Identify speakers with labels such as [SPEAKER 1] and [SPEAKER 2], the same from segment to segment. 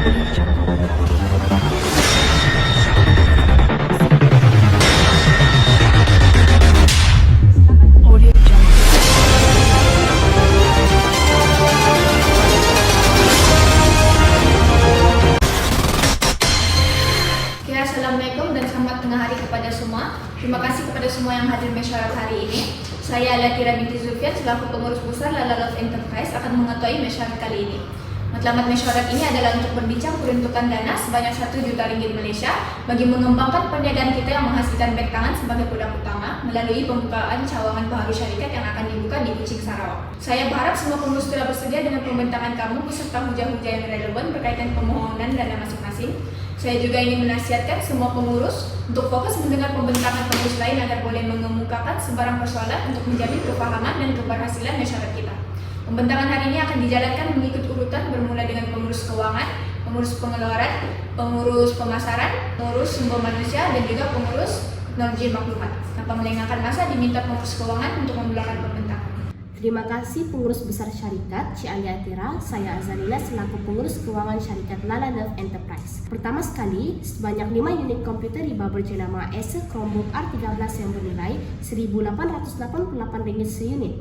[SPEAKER 1] Audio Jungle.
[SPEAKER 2] Oke, Assalamualaikum dan selamat tengah hari kepada semua. Terima kasih kepada semua yang hadir mesyuarat hari ini. Saya Latira binti Zulfian selaku pengurus besar Lala Love Enterprise akan mengetuai mesyuarat kali ini. Matlamat mesyuarat ini adalah untuk berbincang peruntukan dana sebanyak 1 juta ringgit Malaysia bagi mengembangkan perniagaan kita yang menghasilkan beg tangan sebagai produk utama melalui pembukaan cawangan baru syarikat yang akan dibuka di Kuching, Sarawak. Saya berharap semua pengurus telah bersedia dengan pembentangan kamu beserta hujah-hujah yang relevan berkaitan permohonan dana masing-masing. Saya juga ingin menasihatkan semua pengurus untuk fokus mendengar pembentangan pengurus lain agar boleh mengemukakan sebarang persoalan untuk menjamin kepahaman dan keberhasilan mesyuarat kita. Pembentangan hari ini akan dijalankan mengikut urutan bermula dengan pengurus keuangan, pengurus pengeluaran, pengurus pemasaran, pengurus sumber manusia, dan juga pengurus teknologi maklumat. Tanpa melengahkan masa, diminta pengurus keuangan untuk memulakan pembentangan.
[SPEAKER 3] Terima kasih Pengurus Besar Syarikat Cik Ali Atira, saya Azalila selaku Pengurus Keuangan Syarikat Lala Love Enterprise. Pertama sekali, sebanyak 5 unit komputer riba berjenama Acer Chromebook R13 yang bernilai RM1,888 seunit.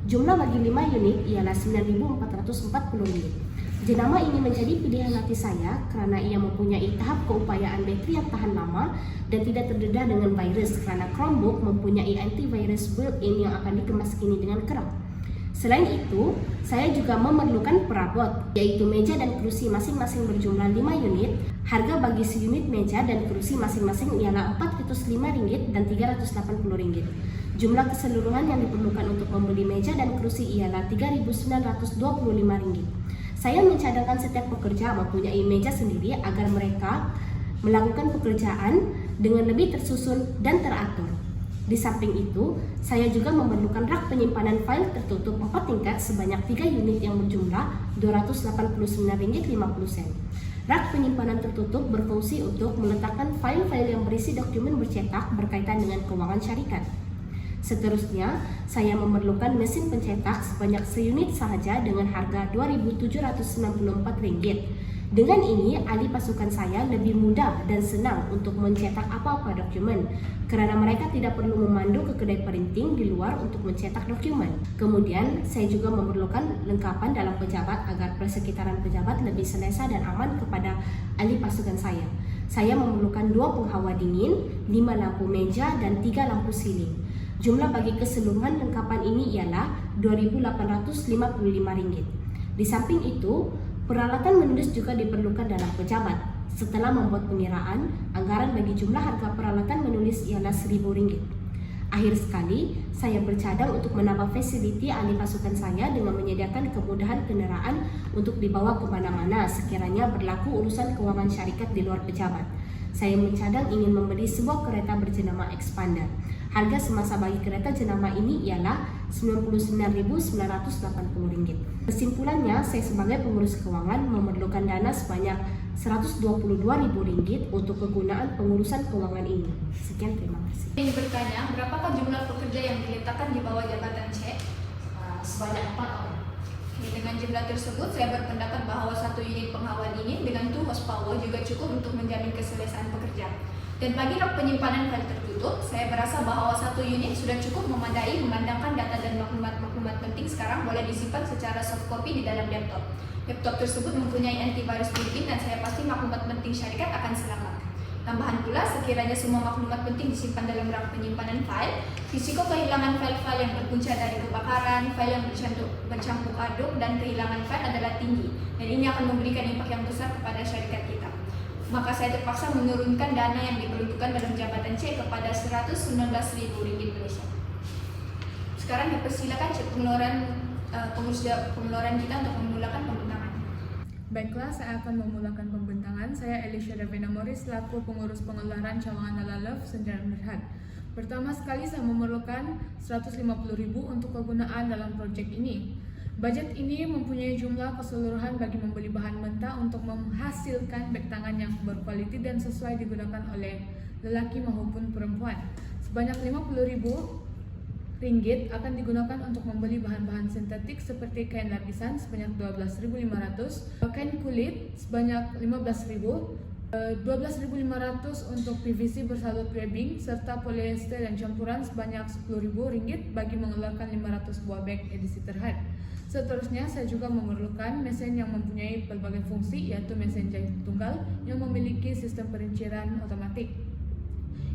[SPEAKER 3] Jumlah bagi 5 unit ialah RM9,440. Jenama ini menjadi pilihan hati saya kerana ia mempunyai tahap keupayaan bateri yang tahan lama dan tidak terdedah dengan virus kerana Chromebook mempunyai antivirus built-in yang akan dikemas kini dengan kerap. Selain itu, saya juga memerlukan perabot, yaitu meja dan kerusi masing-masing berjumlah 5 unit. Harga bagi seunit meja dan kerusi masing-masing ialah RM405 dan RM380. Jumlah keseluruhan yang diperlukan untuk membeli meja dan kerusi ialah RM3,925. Saya mencadangkan setiap pekerja mempunyai meja sendiri agar mereka melakukan pekerjaan dengan lebih tersusun dan teratur. Di samping itu, saya juga memerlukan rak penyimpanan fail tertutup 4 tingkat sebanyak 3 unit yang berjumlah RM289,50. Rak penyimpanan tertutup berfungsi untuk meletakkan fail-fail yang berisi dokumen bercetak berkaitan dengan keuangan syarikat. Seterusnya, saya memerlukan mesin pencetak sebanyak seunit sahaja dengan harga RM2,794. Dengan ini, ahli pasukan saya lebih mudah dan senang untuk mencetak apa-apa dokumen kerana mereka tidak perlu memandu ke kedai printing di luar untuk mencetak dokumen. Kemudian, saya juga memerlukan lengkapan dalam pejabat agar persekitaran pejabat lebih selesa dan aman kepada ahli pasukan saya. Saya memerlukan 2 penghawa dingin, 5 lampu meja dan 3 lampu siling. Jumlah bagi keseluruhan lengkapan ini ialah RM2,855. Di samping itu, peralatan menulis juga diperlukan dalam pejabat. Setelah membuat pengiraan, anggaran bagi jumlah harga peralatan menulis ialah RM1,000. Akhir sekali, saya bercadang untuk menambah fasiliti ahli pasukan saya dengan menyediakan kemudahan kenderaan untuk dibawa ke mana-mana sekiranya berlaku urusan keuangan syarikat di luar pejabat. Saya mencadang ingin membeli sebuah kereta berjenama Expander. Harga semasa bagi kereta jenama ini ialah RM99,980. Kesimpulannya, saya sebagai pengurus keuangan memerlukan dana sebanyak RM122,000 untuk kegunaan pengurusan keuangan ini. Sekian, terima kasih.
[SPEAKER 2] Ingin bertanya, berapakah jumlah pekerja yang diletakkan di bawah jabatan C?
[SPEAKER 3] Sebanyak 4 orang.
[SPEAKER 2] Dengan jumlah tersebut, saya berpendapat bahawa 1 unit penghawa dingin dengan 2 horsepower juga cukup untuk menjamin keselesaan pekerja. Dan bagi rak penyimpanan file tertutup, saya berasa bahawa 1 unit sudah cukup memadai memandangkan data dan maklumat-maklumat penting sekarang boleh disimpan secara soft copy di dalam laptop. Laptop tersebut mempunyai antivirus built-in dan saya pasti maklumat penting syarikat akan selamat. Tambahan pula, sekiranya semua maklumat penting disimpan dalam rak penyimpanan file, risiko kehilangan file-file yang berpunca dari kebakaran, file yang bercampur aduk, dan kehilangan file adalah tinggi. Dan ini akan memberikan impak yang besar kepada syarikat kita. Maka saya terpaksa menurunkan dana yang diperuntukkan dalam jabatan C kepada RM119,000 Malaysia. Sekarang dipersilakan cek pengurus pengeluaran kita untuk memulakan pembentangan.
[SPEAKER 1] Baiklah, saya akan memulakan pembentangan. Saya Elisha Ravena Morris selaku pengurus pengeluaran cawangan Lala Love Senjata Berhad. Pertama sekali saya memerlukan RM150,000 untuk kegunaan dalam projek ini. Bajet ini mempunyai jumlah keseluruhan bagi membeli bahan mentah untuk menghasilkan beg tangan yang berkualiti dan sesuai digunakan oleh lelaki maupun perempuan. Sebanyak RM50,000 ringgit akan digunakan untuk membeli bahan-bahan sintetik seperti kain lapisan sebanyak 12.500, kain kulit sebanyak 15.000, 12.500 untuk PVC bersalut webbing serta polyester dan campuran sebanyak Rp10.000 bagi mengeluarkan 500 buah beg edisi terhad. Seterusnya, saya juga memerlukan mesin yang mempunyai berbagai fungsi, yaitu mesin jahit tunggal yang memiliki sistem perincian otomatik.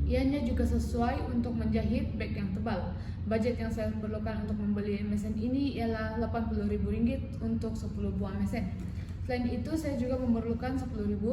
[SPEAKER 1] Ianya juga sesuai untuk menjahit beg yang tebal. Budget yang saya perlukan untuk membeli mesin ini ialah Rp80.000 untuk 10 buah mesin. Selain itu, saya juga memerlukan Rp10.000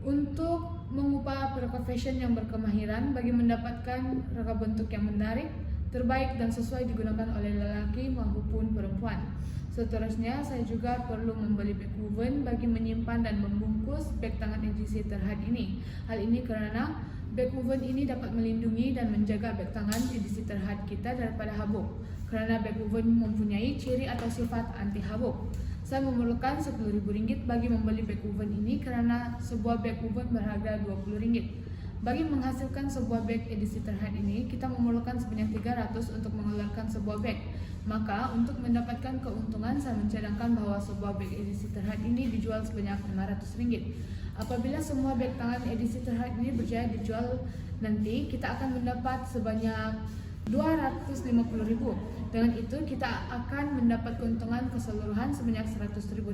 [SPEAKER 1] untuk mengupah perokok fashion yang berkemahiran bagi mendapatkan rangka bentuk yang menarik, terbaik dan sesuai digunakan oleh lelaki maupun perempuan. Seterusnya, saya juga perlu membeli bag woven bagi menyimpan dan membungkus bag tangan edisi terhad ini. Hal ini karena bag woven ini dapat melindungi dan menjaga bag tangan edisi terhad kita daripada habuk, karena bag woven mempunyai ciri atau sifat anti habuk. Saya memerlukan Rp10.000 bagi membeli bag woven ini karena sebuah bag woven berharga Rp20. Bagi menghasilkan sebuah bag edisi terhad ini, kita memerlukan sebanyak 300 untuk mengeluarkan sebuah bag. Maka, untuk mendapatkan keuntungan, saya mencadangkan bahwa sebuah bag edisi terhad ini dijual sebanyak Rp500. Apabila semua bag tangan edisi terhad ini berjaya dijual nanti, kita akan mendapat sebanyak Rp250.000. Dengan itu, kita akan mendapat keuntungan keseluruhan sebanyak Rp100.000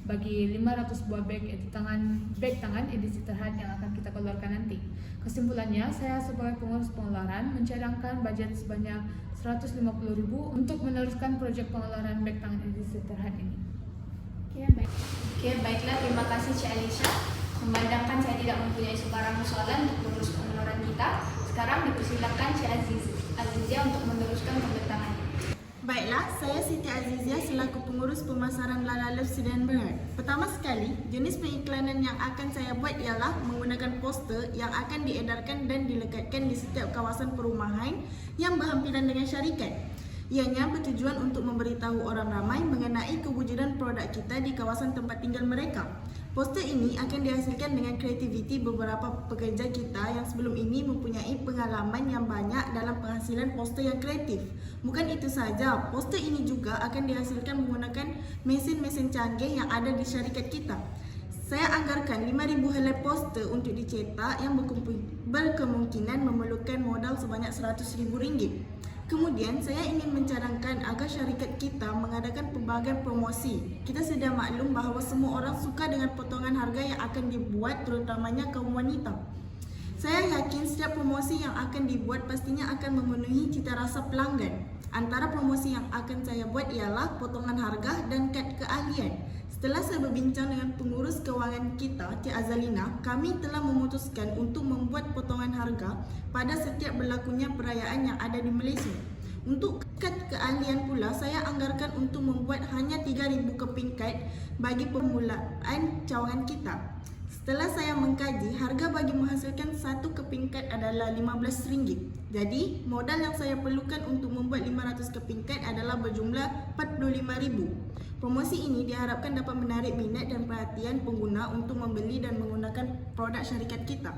[SPEAKER 1] bagi 500 buah bag tangan edisi terhad yang akan kita keluarkan nanti. Kesimpulannya, saya sebagai pengurus pengeluaran mencadangkan budget sebanyak Rp150.000 untuk meneruskan proyek pengeluaran bag tangan edisi terhad ini.
[SPEAKER 2] Baiklah, terima kasih Cik Alisha. Memandangkan saya tidak mempunyai sebarang persoalan untuk mengurus pengeluaran kita, sekarang dipersilakan Cik Azizia untuk meneruskan pembintangan.
[SPEAKER 4] Baiklah, saya Siti Azizia selaku pengurus pemasaran Lala Love Sedan Berhad. Pertama sekali, jenis pengiklanan yang akan saya buat ialah menggunakan poster yang akan diedarkan dan dilekatkan di setiap kawasan perumahan yang berhampiran dengan syarikat. Ianya bertujuan untuk memberitahu orang ramai mengenai kewujudan produk kita di kawasan tempat tinggal mereka. Poster ini akan dihasilkan dengan kreativiti beberapa pekerja kita yang sebelum ini mempunyai pengalaman yang banyak dalam penghasilan poster yang kreatif. Bukan itu saja, poster ini juga akan dihasilkan menggunakan mesin-mesin canggih yang ada di syarikat kita. Saya anggarkan 5,000 helai poster untuk dicetak yang berkemungkinan memerlukan modal sebanyak Rp100.000. Kemudian, saya ingin mencadangkan agar syarikat kita mengadakan pelbagai promosi. Kita sedia maklum bahawa semua orang suka dengan potongan harga yang akan dibuat, terutamanya kaum wanita. Saya yakin setiap promosi yang akan dibuat pastinya akan memenuhi cita rasa pelanggan. Antara promosi yang akan saya buat ialah potongan harga dan kad keahlian. Setelah saya berbincang dengan pengurus kewangan kita, Cik Azalina, kami telah memutuskan untuk membuat potongan harga pada setiap berlakunya perayaan yang ada di Malaysia. Untuk kad keahlian pula, saya anggarkan untuk membuat hanya 3,000 keping kad bagi permulaan cawangan kita. Setelah saya mengkaji, harga bagi menghasilkan satu keping kad adalah RM15. Jadi, modal yang saya perlukan untuk membuat 500 keping kad adalah berjumlah RM45,000. Promosi ini diharapkan dapat menarik minat dan perhatian pengguna untuk membeli dan menggunakan produk syarikat kita.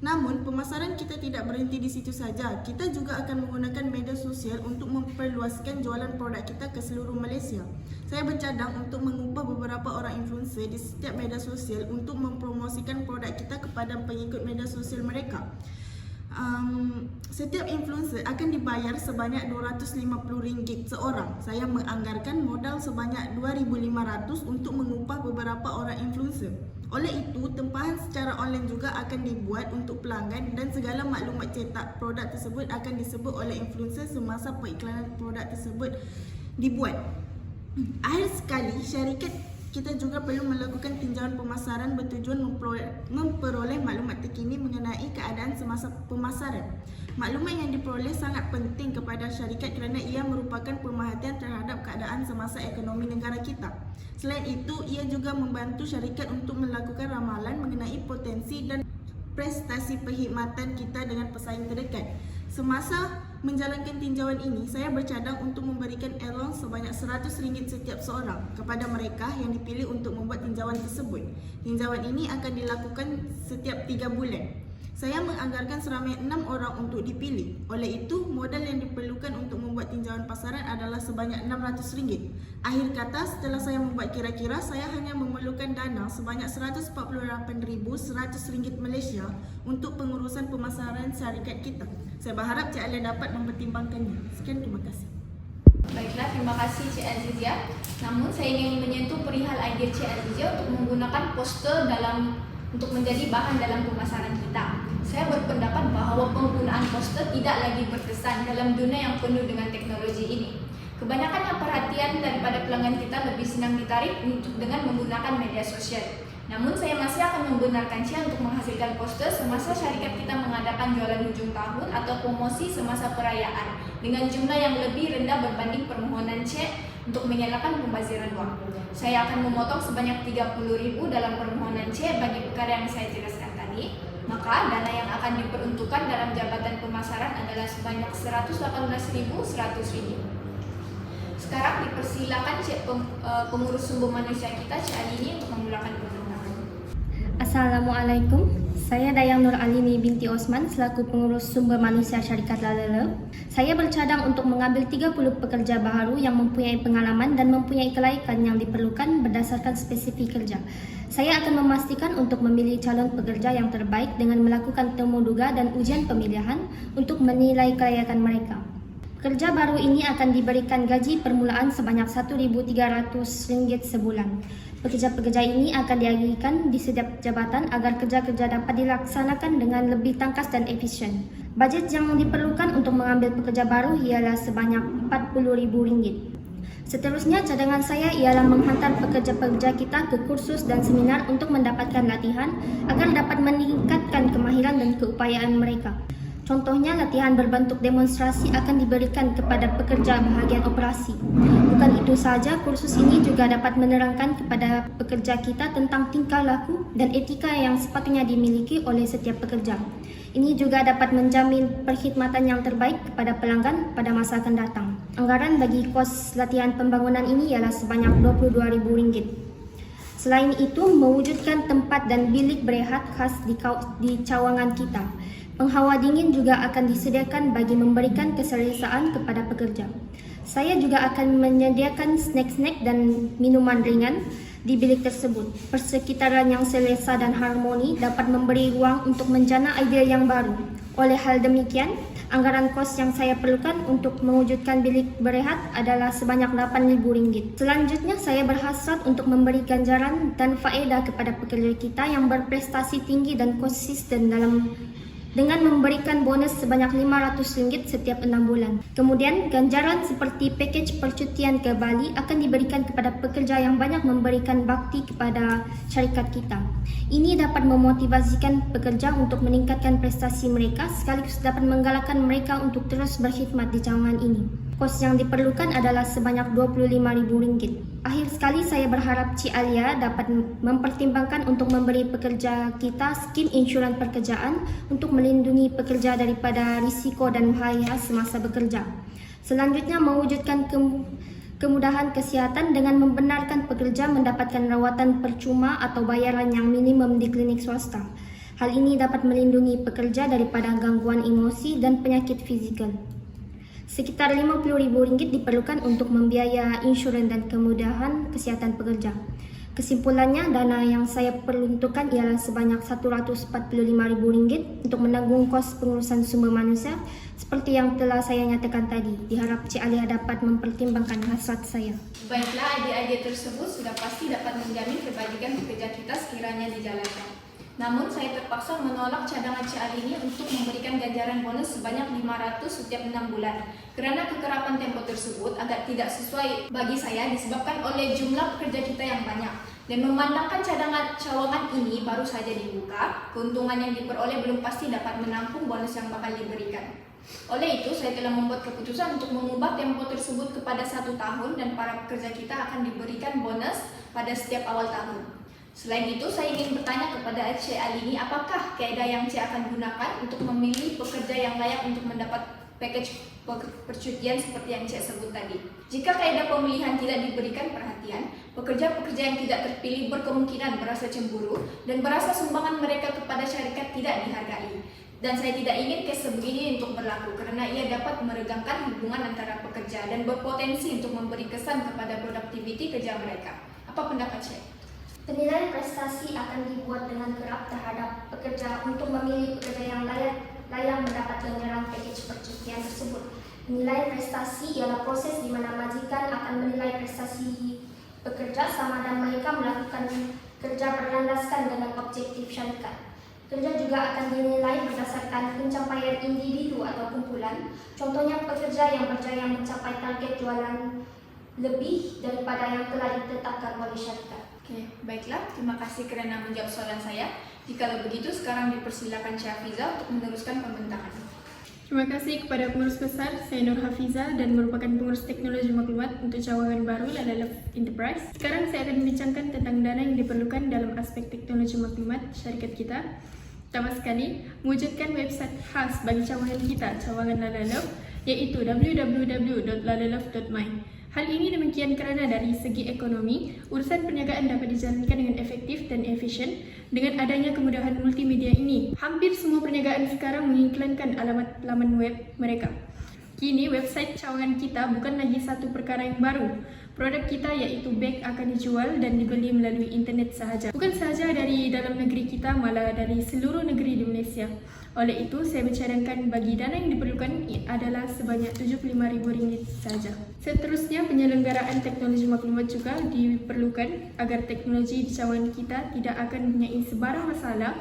[SPEAKER 4] Namun, pemasaran kita tidak berhenti di situ saja. Kita juga akan menggunakan media sosial untuk memperluaskan jualan produk kita ke seluruh Malaysia. Saya bercadang untuk mengubah beberapa orang influencer di setiap media sosial untuk mempromosikan produk kita kepada pengikut media sosial mereka. Setiap influencer akan dibayar sebanyak RM250 seorang. Saya menganggarkan modal sebanyak RM2,500 untuk mengupah beberapa orang influencer. Oleh itu, tempahan secara online juga akan dibuat untuk pelanggan dan segala maklumat cetak produk tersebut akan disebut oleh influencer semasa periklanan produk tersebut dibuat. Akhir sekali, syarikat kita juga perlu melakukan tinjauan pemasaran bertujuan memperoleh maklumat terkini mengenai keadaan semasa pemasaran. Maklumat yang diperoleh sangat penting kepada syarikat kerana ia merupakan pemerhatian terhadap keadaan semasa ekonomi negara kita. Selain itu, ia juga membantu syarikat untuk melakukan ramalan mengenai potensi dan prestasi perkhidmatan kita dengan pesaing terdekat. Semasa menjalankan tinjauan ini, saya bercadang untuk memberikan allowance sebanyak RM100 setiap seorang kepada mereka yang dipilih untuk membuat tinjauan tersebut. Tinjauan ini akan dilakukan setiap 3 bulan. Saya menganggarkan seramai 6 orang untuk dipilih. Oleh itu, modal yang diperlukan untuk membuat tinjauan pasaran adalah sebanyak RM600. Akhir kata, setelah saya membuat kira-kira, saya hanya memerlukan dana sebanyak RM148,100 Malaysia untuk pengurusan pemasaran syarikat kita. Saya berharap Cik Alia dapat mempertimbangkannya. Sekian, terima kasih.
[SPEAKER 2] Baiklah, terima kasih Cik Azizia. Namun saya ingin menyentuh perihal idea Cik Azizia untuk menggunakan poster untuk menjadi bahan dalam pemasaran kita. Saya berpendapat bahawa penggunaan poster tidak lagi berkesan dalam dunia yang penuh dengan teknologi ini. Kebanyakan perhatian daripada pelanggan kita lebih senang ditarik dengan menggunakan media sosial. Namun saya masih akan membenarkan Cik untuk menghasilkan poster semasa syarikat kita mengadakan jualan hujung tahun atau promosi semasa perayaan dengan jumlah yang lebih rendah berbanding permohonan Cik untuk menyalakan pembaziran wang. Saya akan memotong sebanyak RM30,000 dalam permohonan Cik bagi perkara yang saya jelaskan tadi. Maka dana yang akan diperuntukkan dalam jabatan pemasaran adalah sebanyak RM118,100. Sekarang dipersilakan Cik pengurus sumber manusia kita Cik Alini untuk memulakan pertemuan.
[SPEAKER 5] Assalamualaikum. Saya Dayang Nur Alini binti Osman selaku pengurus sumber manusia syarikat LaLaLove. Saya bercadang untuk mengambil 30 pekerja baharu yang mempunyai pengalaman dan mempunyai kelaikan yang diperlukan berdasarkan spesifik kerja. Saya akan memastikan untuk memilih calon pekerja yang terbaik dengan melakukan temu duga dan ujian pemilihan untuk menilai kelayakan mereka. Pekerja baru ini akan diberikan gaji permulaan sebanyak RM1,300 sebulan. Pekerja-pekerja ini akan diagihkan di setiap jabatan agar kerja-kerja dapat dilaksanakan dengan lebih tangkas dan efisien. Bajet yang diperlukan untuk mengambil pekerja baru ialah sebanyak RM40,000. Seterusnya, cadangan saya ialah menghantar pekerja-pekerja kita ke kursus dan seminar untuk mendapatkan latihan agar dapat meningkatkan kemahiran dan keupayaan mereka. Contohnya, latihan berbentuk demonstrasi akan diberikan kepada pekerja bahagian operasi. Bukan itu saja, kursus ini juga dapat menerangkan kepada pekerja kita tentang tingkah laku dan etika yang sepatutnya dimiliki oleh setiap pekerja. Ini juga dapat menjamin perkhidmatan yang terbaik kepada pelanggan pada masa akan datang. Anggaran bagi kos latihan pembangunan ini ialah sebanyak RM22,000. Selain itu, mewujudkan tempat dan bilik berehat khas di cawangan kita. Penghawa dingin juga akan disediakan bagi memberikan keselesaan kepada pekerja. Saya juga akan menyediakan snack-snack dan minuman ringan di bilik tersebut. Persekitaran yang selesa dan harmoni dapat memberi ruang untuk menjana idea yang baru. Oleh hal demikian, anggaran kos yang saya perlukan untuk mewujudkan bilik berehat adalah sebanyak RM8,000. Selanjutnya, saya berhasrat untuk memberi ganjaran dan faedah kepada pekerja kita yang berprestasi tinggi dan konsisten dengan memberikan bonus sebanyak RM500 setiap 6 bulan. Kemudian, ganjaran seperti pakej percutian ke Bali akan diberikan kepada pekerja yang banyak memberikan bakti kepada syarikat kita. Ini dapat memotivasikan pekerja untuk meningkatkan prestasi mereka sekaligus dapat menggalakkan mereka untuk terus berkhidmat di cawangan ini. Kos yang diperlukan adalah sebanyak RM25,000. Akhir sekali, saya berharap Cik Alia dapat mempertimbangkan untuk memberi pekerja kita skim insurans pekerjaan untuk melindungi pekerja daripada risiko dan bahaya semasa bekerja. Selanjutnya, mewujudkan kemudahan kesihatan dengan membenarkan pekerja mendapatkan rawatan percuma atau bayaran yang minimum di klinik swasta. Hal ini dapat melindungi pekerja daripada gangguan emosi dan penyakit fizikal. Sekitar RM50,000 diperlukan untuk membiaya insurans dan kemudahan kesihatan pekerja. Kesimpulannya, dana yang saya peruntukkan ialah sebanyak RM145,000 untuk menanggung kos pengurusan sumber manusia seperti yang telah saya nyatakan tadi. Diharap Cik Alia dapat mempertimbangkan hasrat saya.
[SPEAKER 2] Baiklah, idea-idea tersebut sudah pasti dapat menjamin kebajikan pekerja kita sekiranya dijalankan. Namun, saya terpaksa menolak cadangan Cik Alini untuk memberikan ganjaran bonus sebanyak RM500 setiap 6 bulan. Kerana kekerapan tempo tersebut agak tidak sesuai bagi saya disebabkan oleh jumlah pekerja kita yang banyak. Dan memandangkan cawangan ini baru saja dibuka, keuntungan yang diperoleh belum pasti dapat menampung bonus yang bakal diberikan. Oleh itu, saya telah membuat keputusan untuk mengubah tempo tersebut kepada 1 tahun dan para pekerja kita akan diberikan bonus pada setiap awal tahun. Selain itu, saya ingin bertanya kepada Cik Alini, apakah kaedah yang Cik akan gunakan untuk memilih pekerja yang layak untuk mendapat package percutian seperti yang Cik sebut tadi. Jika kaedah pemilihan tidak diberikan perhatian, pekerja-pekerja yang tidak terpilih berkemungkinan merasa cemburu dan merasa sumbangan mereka kepada syarikat tidak dihargai. Dan saya tidak ingin kes sebegini untuk berlaku karena ia dapat meregangkan hubungan antara pekerja dan berpotensi untuk memberi kesan kepada produktiviti kerja mereka. Apa pendapat Cik?
[SPEAKER 5] Penilaian prestasi akan dibuat dengan kerap terhadap pekerja untuk memilih pekerja yang layak mendapat ganjaran package percutian tersebut. Penilaian prestasi ialah proses di mana majikan akan menilai prestasi pekerja sama ada mereka melakukan kerja berlandaskan dengan objektif syarikat. Kerja juga akan dinilai berdasarkan pencapaian individu atau kumpulan. Contohnya pekerja yang berjaya mencapai target jualan lebih daripada yang telah ditetapkan oleh syarikat.
[SPEAKER 2] Oke, baiklah. Terima kasih kerana menjawab soalan saya. Jika begitu, sekarang dipersilakan Cik Hafiza untuk meneruskan pembentahan.
[SPEAKER 6] Terima kasih kepada pengurus besar, saya Nur Hafiza dan merupakan pengurus teknologi maklumat untuk cawangan baru LaLove Enterprise. Sekarang saya akan membincangkan tentang dana yang diperlukan dalam aspek teknologi maklumat syarikat kita. Pertama sekali, mewujudkan website khas bagi cawangan kita, cawangan LaLove, iaitu www.lalalove.my. Hal ini demikian kerana dari segi ekonomi, urusan perniagaan dapat dijalankan dengan efektif dan efisien dengan adanya kemudahan multimedia ini. Hampir semua perniagaan sekarang mengiklankan alamat laman web mereka. Kini website cawangan kita bukan lagi satu perkara yang baru. Produk kita iaitu beg akan dijual dan dibeli melalui internet sahaja. Bukan sahaja dari dalam negeri kita, malah dari seluruh negeri di Malaysia. Oleh itu, saya mencadangkan bagi dana yang diperlukan adalah sebanyak RM75,000 sahaja. Seterusnya, penyelenggaraan teknologi maklumat juga diperlukan agar teknologi di cawangan kita tidak akan mempunyai sebarang masalah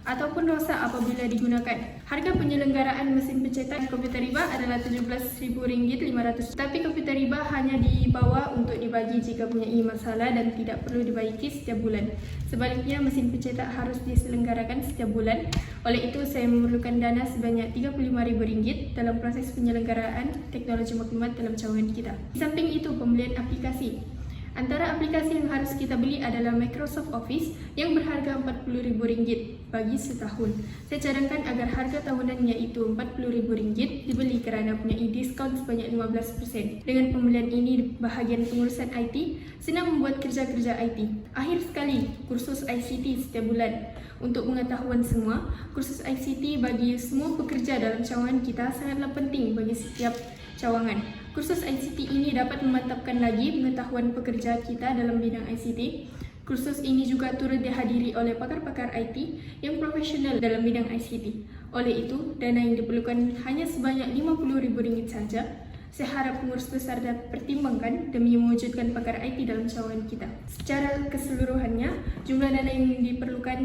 [SPEAKER 6] ataupun rosak apabila digunakan. Harga penyelenggaraan mesin pencetak komputer riba adalah RM17,500. Tapi komputer riba hanya dibawa untuk dibagi jika mempunyai masalah dan tidak perlu dibaiki setiap bulan. Sebaliknya, mesin pencetak harus diselenggarakan setiap bulan. Oleh itu, saya memerlukan dana sebanyak RM35,000 dalam proses penyelenggaraan teknologi maklumat dalam cawangan kita. Di samping itu, pembelian aplikasi. Antara aplikasi yang harus kita beli adalah Microsoft Office yang berharga RM40,000 bagi setahun. Saya cadangkan agar harga tahunan iaitu RM40,000 dibeli kerana mempunyai diskaun sebanyak 15%. Dengan pembelian ini, bahagian pengurusan IT senang membuat kerja-kerja IT. Akhir sekali, kursus ICT setiap bulan. Untuk pengetahuan semua, kursus ICT bagi semua pekerja dalam cawangan kita sangatlah penting bagi setiap cawangan. Kursus ICT ini dapat memantapkan lagi pengetahuan pekerja kita dalam bidang ICT. Kursus ini juga turut dihadiri oleh pakar-pakar IT yang profesional dalam bidang ICT. Oleh itu, dana yang diperlukan hanya sebanyak RM50,000 saja. Saya harap pengurus besar dapat pertimbangkan demi mewujudkan pakar IT dalam cawangan kita. Secara keseluruhannya, jumlah dana yang diperlukan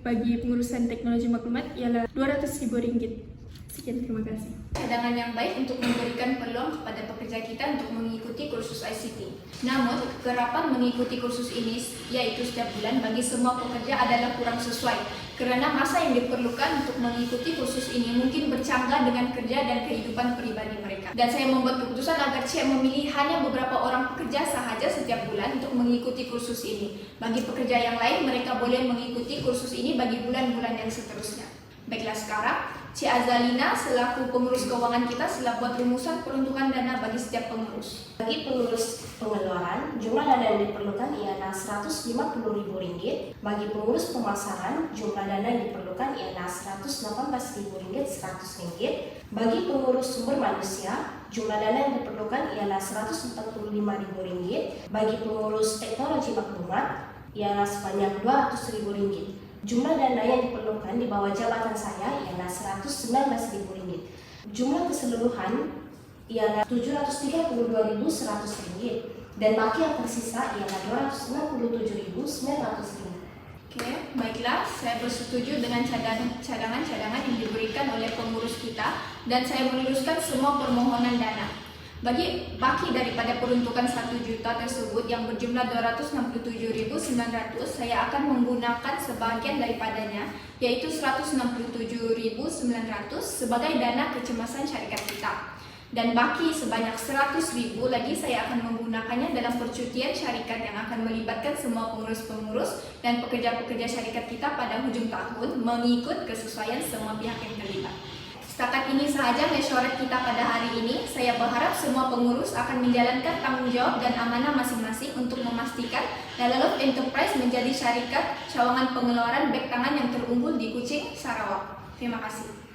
[SPEAKER 6] bagi pengurusan teknologi maklumat ialah RM200,000. Sekian, terima kasih.
[SPEAKER 2] Cadangan yang baik untuk memberikan peluang kepada pekerja kita untuk mengikuti kursus ICT. Namun, kekerapan mengikuti kursus ini yaitu setiap bulan bagi semua pekerja adalah kurang sesuai kerana masa yang diperlukan untuk mengikuti kursus ini mungkin bercanggah dengan kerja dan kehidupan pribadi mereka. Dan saya membuat keputusan agar Cik memilih hanya beberapa orang pekerja sahaja setiap bulan untuk mengikuti kursus ini. Bagi pekerja yang lain, mereka boleh mengikuti kursus ini bagi bulan-bulan yang seterusnya. Baiklah, sekarang Cik Azalina selaku pengurus keuangan kita sila buat rumusan peruntukan dana bagi setiap pengurus.
[SPEAKER 3] Bagi pengurus pengeluaran, jumlah dana yang diperlukan ialah RM150,000. Bagi pengurus pemasaran, jumlah dana yang diperlukan ialah RM118,100. Bagi pengurus sumber manusia, jumlah dana yang diperlukan ialah RM145,000. Bagi pengurus teknologi maklumat, ialah sebanyak RM200,000. Jumlah dana yang diperlukan di bawah jabatan saya ialah RM119,000. Jumlah keseluruhan ialah RM732,100 dan baki yang tersisa ialah RM267,900.
[SPEAKER 2] Oke, baiklah, saya bersetuju dengan cadangan-cadangan yang diberikan oleh pengurus kita dan saya meneruskan semua permohonan dana. Bagi baki daripada peruntukan 1 juta tersebut yang berjumlah 267.900, saya akan menggunakan sebahagian daripadanya, yaitu 167.900 sebagai dana kecemasan syarikat kita. Dan baki sebanyak 100.000 lagi saya akan menggunakannya dalam percutian syarikat yang akan melibatkan semua pengurus-pengurus dan pekerja-pekerja syarikat kita pada hujung tahun mengikut kesesuaian semua pihak yang terlibat. Setakat ini sahaja mesyuarat kita pada hari ini. Saya berharap semua pengurus akan menjalankan tanggung jawab dan amanah masing-masing untuk memastikan Lala Love Enterprise menjadi syarikat cawangan pengeluaran beg tangan yang terunggul di Kuching, Sarawak. Terima kasih.